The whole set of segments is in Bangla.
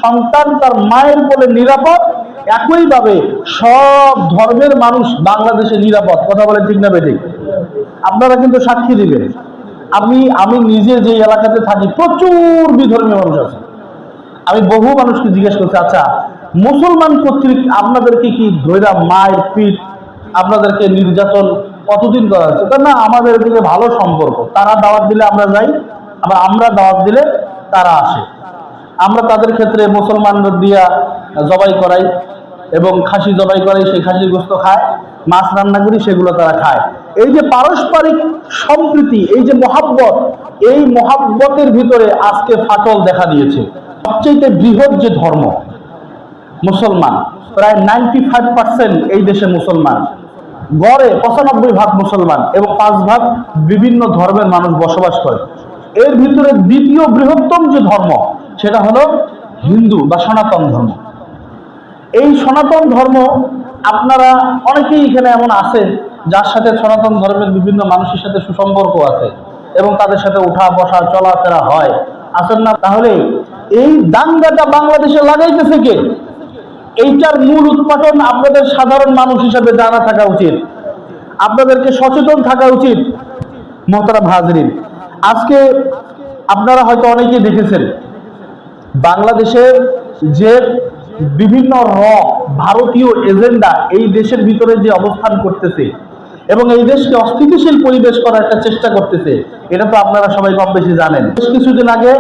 সন্তান তার মায়ের কোলে নিরাপদ, একইভাবে সব ধর্মের মানুষ বাংলাদেশে নিরাপদ। কথা বলেন ঠিক না বেঠিক? আপনারা কিন্তু সাক্ষী দিবেন। আমি নিজে যে এলাকাতে থাকি প্রচুর বিধর্মী মানুষ আছে। আমি বহু মানুষকে জিজ্ঞেস করছি, আচ্ছা মুসলমান কর্তৃক আপনাদেরকে কি ধৈরা মায়ের পিঠ, আপনাদেরকে নির্যাতন কতদিন করা হচ্ছে? না, আমাদের দিকে ভালো সম্পর্ক। তারা দাওয়াত দিলে আমরা যাই, আবার আমরা দাওয়াত দিলে তারা আসে। আমরা তাদের ক্ষেত্রে মুসলমানদের দিয়া জবাই করাই এবং খাসি জবাই করাই, সেই খাসির গোস্ত খায়, মাছ রান্না করি, সেগুলো তারা খায়। এই যে পারস্পরিক সম্প্রীতি, এই যে মহাব্বত, এই মহাব্বতের ভিতরে আজকে ফাটল দেখা দিয়েছে। সবচেয়ে বৃহৎ যে ধর্ম মুসলমান, প্রায় 95% এই দেশে মুসলমান, গড়ে 95% মুসলমান এবং 5% বিভিন্ন ধর্মের মানুষ বসবাস করে। এর ভিতরে দ্বিতীয় বৃহত্তম যে ধর্ম সেটা হলো হিন্দু বা সনাতন ধর্ম। এই সনাতন ধর্ম, আপনারা অনেকেই এখানে এমন আছেন যার সাথে সনাতন ধর্মের বিভিন্ন মানুষের সাথে সুসম্পর্ক আছে এবং তাদের সাথে উঠা বসা চলাফেরা হয়, আছেন না? তাহলে এই দাঙ্গাটা বাংলাদেশে লাগাইতেছে কে? এইটার মূল উৎপাদন আপনাদের সাধারণ মানুষ হিসাবে জানা থাকা উচিত, আপনাদেরকে সচেতন থাকা উচিত। মোহতারাম হাজরিন, আজকে আপনারা হয়তো অনেকেই দেখেছেন বাংলাদেশে যে বিভিন্ন ভারতীয় এজেন্ডা এই দেশের ভিতরে যে অবস্থান করতেছে এবং এই দেশকে অস্থিতিশীল পরিবেশ করার একটা চেষ্টা করতেছে, এটা তো আপনারা সবাই কম বেশি জানেন। বেশ কিছুদিন আগে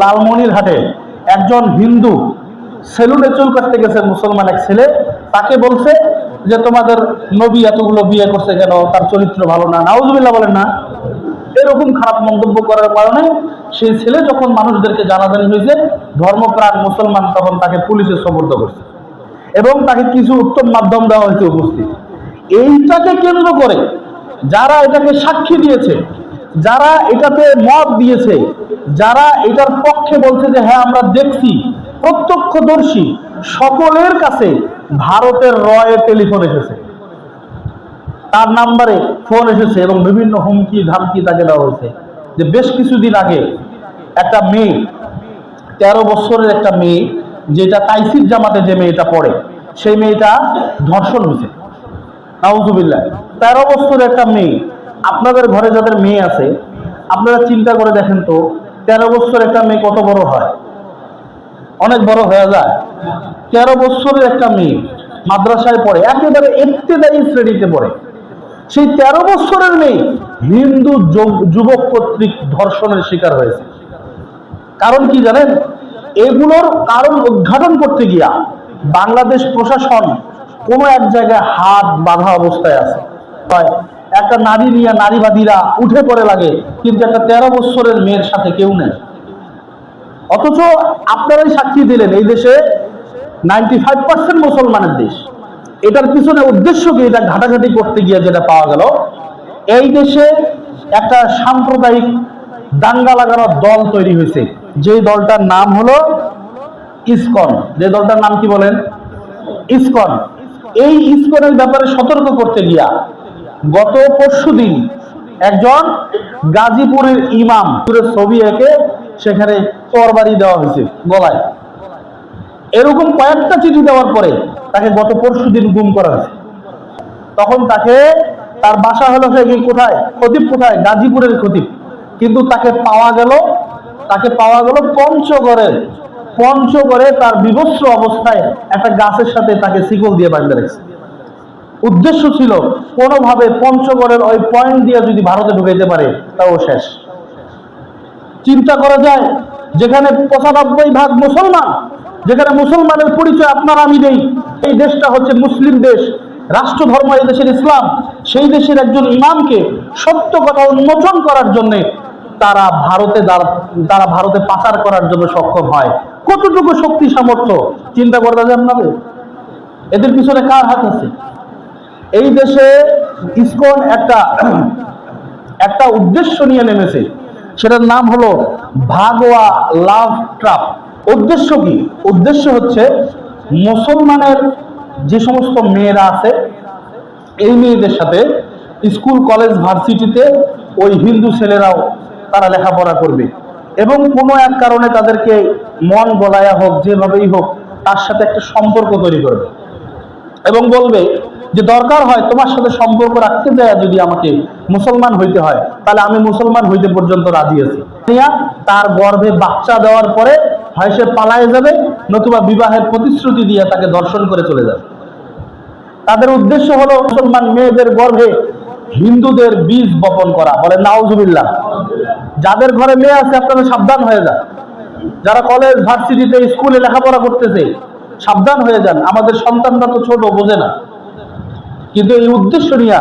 লালমনিরহাটে একজন হিন্দু সেলুনে চুল কাটতে গেছে, মুসলমান এক ছেলে, তাকে বলছে যে তোমাদের নবী এতগুলো বিয়ে করছে কেন, তার চরিত্র ভালো না, নাউজুবিল্লাহ বলেন না। এরকম খারাপ মন্তব্য করার কারণে সেই ছেলে যখন মানুষদেরকে জানাজানি হয়েছে, ধর্মপ্রাণ মুসলমান তখন তাকে পুলিশে সোপর্দ করছে এবং তাকে কিছু উত্তম মাধ্যম দেওয়া হয়েছে উপস্থিত। এইটাকে কেন্দ্র করে যারা এটাকে সাক্ষী দিয়েছে, যারা এটাতে মত দিয়েছে, যারা এটার পক্ষে বলছে যে হ্যাঁ আমরা দেখছি, প্রত্যক্ষদর্শী, সকলের কাছে ভারতের রয়ে টেলিফোন এসেছে, তার নাম্বারে ফোন এসেছে এবং বিভিন্ন হুমকি ধামকি তাকে দেওয়া হয়েছে। যে বেশ কিছুদিন আগে একটা মেয়ে, 13 বছরের একটা মেয়ে, যেটা তাইসির জামাতে যে মেয়েটা পড়ে, সেই মেয়েটা ধর্ষণ হয়েছে। নাউজুবিল্লাহ। 13 বছরের একটা মেয়ে। আপনাদের ঘরে যাদের মেয়ে আছে, আপনারা চিন্তা করে দেখেন তো, 13 বছরের একটা মেয়ে কত বড় হয়? অনেক বড় হয়ে যায়। 13 বছরের একটা মেয়ে মাদ্রাসায় পড়ে, একেবারে ইবতেদায়ী শ্রেণীতে পড়ে। সেই 13 বছরের মেয়ে হিন্দু যুবক কর্তৃক ধর্ষণের শিকার হয়েছে। কারণ কি জানেন? এগুলোর কারণ উদ্ঘাটন করতে গিয়া বাংলাদেশ প্রশাসন কোনো এক জায়গায় হাত বাঁধা অবস্থায় আছে। একটা নারী নিয়ে নারীবাদীরা উঠে পড়ে লাগে, কিন্তু একটা 13 বছরের মেয়ের সাথে কেউ নেই। অথচ আপনারাই সাক্ষী দিলেন এই দেশে 95% মুসলমানের দেশ। এটার পিছনে উদ্দেশ্য কি? এটা ঘাটাঘাটি করতে গিয়ে যেটা পাওয়া গেল, এই দেশে একটা সাম্প্রদায়িক দাঙ্গা লাগানোর দল তৈরি হয়েছে, যে দলটার নাম হলো ইসকন। যে দলটার নাম কি বলেন? ইসকন। এই ইসকনের ব্যাপারে সতর্ক করতে গিয়া গত পরশুদিন একজন গাজীপুরের ইমাম ছবি এঁকে সেখানে তরবারি দেওয়া হয়েছে গলায়। এরকম কয়েকটা চিঠি দেওয়ার পরে তাকে গত পরশুদিন গুম করা হয়েছে। তখন তাকে, তার বাসা হলো কোথায়, খতিব কোথায়, গাজীপুরের খতিব, কিন্তু তাকে পাওয়া গেল পঞ্চগড়ে তার বিভৎস অবস্থায় একটা গাছের সাথে তাকে শিকল দিয়ে বাঁধা রেখেছে। উদ্দেশ্য ছিল কোনোভাবে পঞ্চগড়ের ওই পয়েন্ট দিয়ে যদি ভারতে ঢুকাইতে পারে তাও শেষ। চিন্তা করা যায়, যেখানে 95% মুসলমান, যেখানে মুসলমানের পরিচয় আপনার আমি দেই, এই দেশটা হচ্ছে মুসলিম দেশ, রাষ্ট্র ধর্ম এই দেশের ইসলাম, সেই দেশের একজন ইমামকে সত্য কথা উন্মোচন করার জন্য তারা ভারতে পাচার করার জন্য সক্ষম হয়। কতটুকু শক্তি সামর্থ্য চিন্তা করতে যায় আপনাদের? এদের পিছনে কার হাত আছে? এই দেশে ইসকন একটা উদ্দেশ্য নিয়ে নেমেছে, সেটার নাম হলো ভাগোয়া লাভ ট্রাপ। উদ্দেশ্য কি? উদ্দেশ্য হচ্ছে মুসলমানের যে সমস্ত মেয়েরা আছে, এই মেয়েদের সাথে স্কুল কলেজ ভার্সিটিতে ওই হিন্দু ছেলেরাও তারা লেখাপড়া করবে এবং কোনো এক কারণে তাদেরকে মন গলায়া হোক, যেভাবেই হোক, তার সাথে একটা সম্পর্ক তৈরি করবে এবং বলবে যে দরকার হয় তোমার সাথে সম্পর্ক রাখতে যায় যদি আমাকে মুসলমান হইতে হয়, তাহলে আমি মুসলমান হইতে পর্যন্ত রাজি আছি। তার গর্ভে বাচ্চা দেওয়ার পরে হয় সে পালায়ে যাবে, নতুবা বিবাহের প্রতিশ্রুতি দিয়ে তাকে ধর্ষণ করে চলে যাবে। তাদের উদ্দেশ্য হলো মুসলমান মেয়েদের গর্ভে হিন্দুদের বীজ বপন করা। বলে নাউজুবিল্লাহ। যাদের ঘরে মেয়ে আছে আপনারা সাবধান হয়ে যান, যারা কলেজ ভার্সিটিতে স্কুলে লেখাপড়া করতেছে সাবধান হয়ে যান। আমাদের সন্তানরা তো ছোট, বোঝে না, কিন্তু এই উদ্দেশ্য নিয়ে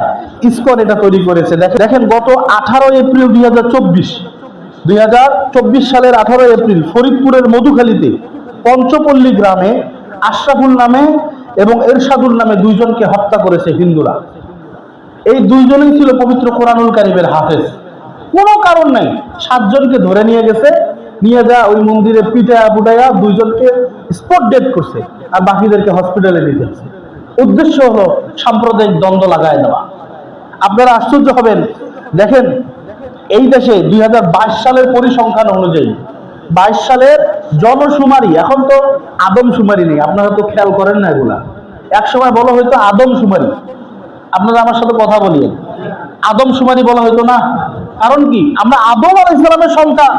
ইসকন এটা তৈরি করেছে। দেখেন গত 18 এপ্রিল 2024 সালের 18 এপ্রিল ফরিদপুরের মধুখালীতে পঞ্চপল্লী গ্রামে আশরাফুল নামে এবং এরশাদুল নামে দুইজনকে হত্যা করেছে হিন্দুরা। এই দুইজনই ছিল পবিত্র কোরআনুল কারীমের হাফেজ। কোনো কারণ নাই, 7 জনকে ধরে নিয়ে গেছে, নিয়ে যা ওই মন্দিরে পিটায়া বুটায়া দুইজনকে স্পট ডেড করছে আর বাকিদেরকে হসপিটালে নিয়ে যাচ্ছে। উদ্দেশ্য হলো সাম্প্রদায়িক দ্বন্দ্ব লাগায় দেওয়া। আপনারা আশ্চর্য হবেন, দেখেন এই দেশে 2022 সালের পরিসংখ্যান অনুযায়ী 22 সালের জনশুমারি, এখন তো আদমশুমারি নেই, আপনারা তো খেয়াল করেন না এগুলা, একসময় বলা হয়তো আদমশুমারি। আপনারা আমার সাথে কথা বলিয়ে, আদমশুমারি বলা হয়তো না, কারণ কি আমরা আদম আলাইহিস সালামের সন্তান,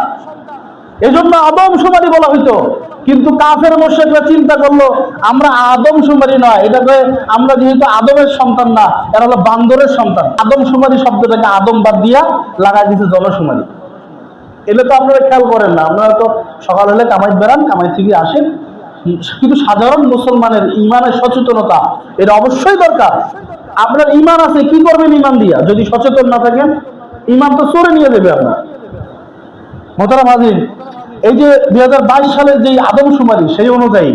এজন্য আদমশুমারি বলা হইতো। কিন্তু কাফের মুশরিকরা চিন্তা করলো আমরা আদমশুমারি নয়, এটাকে আমরা যেহেতু আদমের সন্তান না, এরা হলো বান্দরের সন্তান, আদমশুমারি শব্দটাকে আদম বাদ দিয়া লাগাই দিয়েছে জনশুমারি। এলে তো আপনারা খেয়াল করেন না, আপনারা তো সকাল হলে কামাই বেড়ান, কামাই থেকে আসেন, কিন্তু সাধারণ মুসলমানের ইমানের সচেতনতা এটা অবশ্যই দরকার। আপনার ইমান আছে, কি করবেন ইমান দিয়া? যদি সচেতন না থাকেন ইমান তো চোরে নিয়ে দেবে আপনার। মোহতারাম হাজির, এই যে 2022 সালের যে আদমশুমারি সেই অনুযায়ী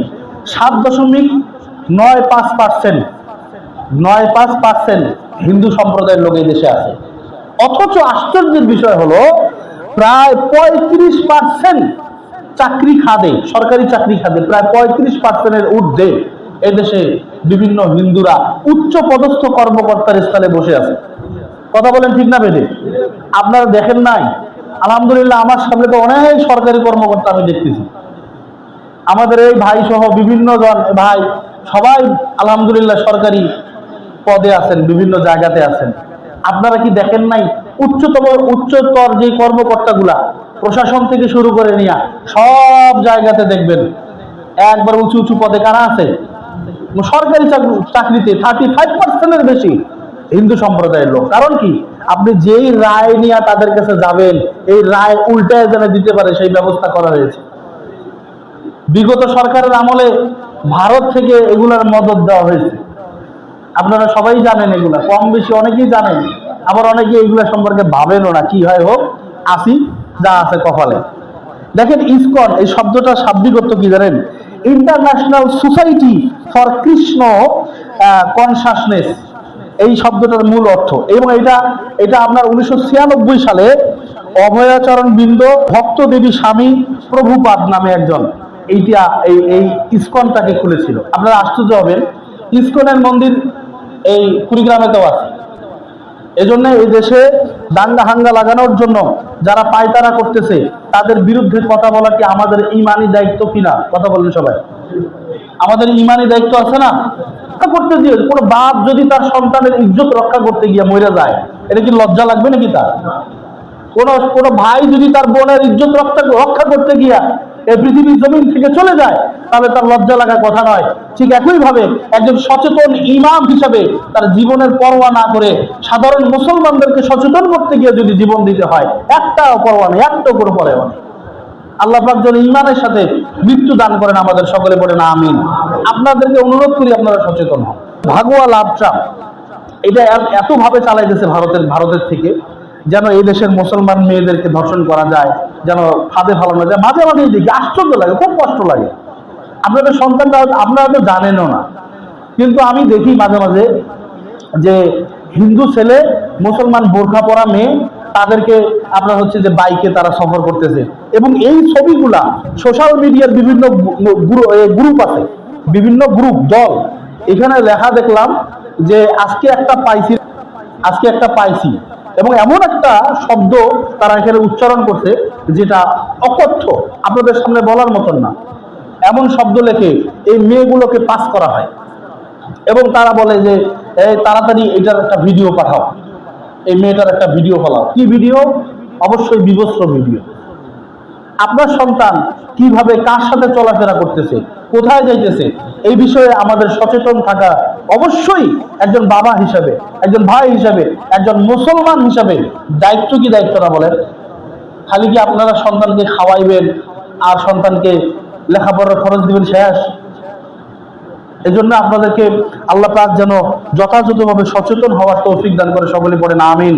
7.95% হিন্দু সম্প্রদায়ের লোক এই দেশে আছে। অথচ আশ্চর্যের বিষয় হলো প্রায় 35% চাকরি খাদে, সরকারি চাকরি খাদে প্রায় 35%-এর ঊর্ধ্বে এদেশে বিভিন্ন হিন্দুরা উচ্চ পদস্থ কর্মকর্তার স্থানে বসে আছে। কথা বলেন ঠিক না বেঠে? আপনারা দেখেন নাই? আলহামদুলিল্লাহ আমার সামনে তো অনেক সরকারি কর্মকর্তা আমি দেখতেছি। আমাদের এই ভাই সহ বিভিন্ন জন ভাই সবাই আলহামদুলিল্লাহ সরকারি পদে আছেন, বিভিন্ন জায়গাতে আছেন। আপনারা কি দেখেন নাই উচ্চতর যে কর্মকর্তাগুলা প্রশাসন থেকে শুরু করে নিয়ে সব জায়গাতে দেখবেন একবার উঁচু উঁচু পদে কারা আছে? সরকারি চাকরিতে 35%-এর বেশি হিন্দু সম্প্রদায়ের লোক। কারণ কি? আপনি যেই রায় নিয়ে তাদের কাছে যাবেন, এই রায় উল্টায় যেন দিতে পারে সেই ব্যবস্থা করা হয়েছে। বিগত সরকারের আমলে ভারত থেকে এগুলার মদত দেওয়া হয়েছে। আপনারা সবাই জানেন, এগুলা কম বেশি অনেকেই জানেন, আবার অনেকে এগুলা সম্পর্কে ভাবেনও না। কি হয় হোক, আসি যা আছে কপালে। দেখেন ইসকন এই শব্দটা শাব্দিক অর্থ কি জানেন? International society for Krishna consciousness, এই শব্দটার মূল অর্থ। এবং এটা আপনার 1996 সালে অভয়াচরণ বৃন্দ ভক্ত দেবী স্বামী প্রভুপাদ নামে একজন এই ইসকনটাকে খুলেছিল। আপনারা আশ্চর্য হবেন, ইসকনের মন্দির এই কুড়িগ্রামেতেও আছে। এজন্য এই দেশে দাঙ্গা হাঙ্গা লাগানোর জন্য যারা পায়তারা করতেছে তাদের বিরুদ্ধে কথা বলা কি আমাদের ইমানি দায়িত্ব কিনা? কথা বলেন সবাই, আমাদের ইমানি দায়িত্ব আছে না? করতে দিয়ে কোনো বাপ যদি তার সন্তানের ইজ্জত রক্ষা করতে গিয়ে মরে যায়, এটা কি লজ্জা লাগবে নাকি তার? কোনো ভাই যদি তার বোনের ইজ্জত রক্ষা করতে গিয়া এই পৃথিবীর জমিন থেকে চলে যায়, তাহলে তার লজ্জা লাগার কথা নয়। ঠিক একই ভাবে একজন সচেতন ইমাম হিসাবে তার জীবনের পরোয়া না করে সাধারণ মুসলমানদেরকে সচেতন করতে গিয়ে যদি জীবন দিতে হয়, একটা পরোয়া নেই, একটা করে পরোয়া নেই। আল্লাহ পাক যেন ইমানের সাথে মৃত্যু দান করেন আমাদের সকলে, পড়েন আমিন। আপনাদেরকে অনুরোধ করি আপনারা সচেতন হন। ভাগোয়া লাভটা এটা এত ভাবে চালাইতেছে ভারতের থেকে, যেন এই দেশের মুসলমান মেয়েদেরকে ধর্ষণ করা যায়, যেন ফাঁদে ফালানো যায়। মাঝে মাঝেই দেখি, আশ্চর্য লাগে, খুব কষ্ট লাগে। আপনাদের সন্তানরা আপনারা তো জানেনও না, কিন্তু আমি দেখি মাঝে মাঝে যে হিন্দু ছেলে মুসলমান বোরখা পরা মেয়ে তাদেরকে আপনার হচ্ছে যে বাইকে তারা সফর করতেছে, এবং এই ছবিগুলা সোশ্যাল মিডিয়ার বিভিন্ন গ্রুপ আছে, বিভিন্ন গ্রুপ দল, এখানে লেখা দেখলাম যে আজকে একটা পাইছি এবং এমন একটা শব্দ তারা এখানে উচ্চারণ করছে যেটা অকথ্য, আপনাদের সামনে বলার মতন না। এমন শব্দ লেখে এই মেয়েগুলোকে পাস করা হয় এবং তারা বলে যে এই তাড়াতাড়ি এটার একটা ভিডিও পাঠাও, এই মেয়েটার একটা ভিডিও ফলাও। কি ভিডিও? অবশ্যই বিবস্ত্র ভিডিও। আপনার সন্তান কিভাবে কার সাথে চলাফেরা করতেছে, কোথায় যাইতেছে, এই বিষয়ে আমাদের সচেতন থাকা অবশ্যই একজন বাবা হিসাবে, একজন ভাই হিসাবে, একজন মুসলমান হিসাবে দায়িত্ব। কি দায়িত্ব না বলেন? খালি কি আপনারা সন্তানকে খাওয়াইবেন আর সন্তানকে লেখাপড়ার খরচ দিবেন শেষ? এজন্য আপনাদেরকে আল্লাহ পাক যেন যথাযথভাবে সচেতন হওয়ার তৌফিক দান করে। সকলে পড়েন আমিন।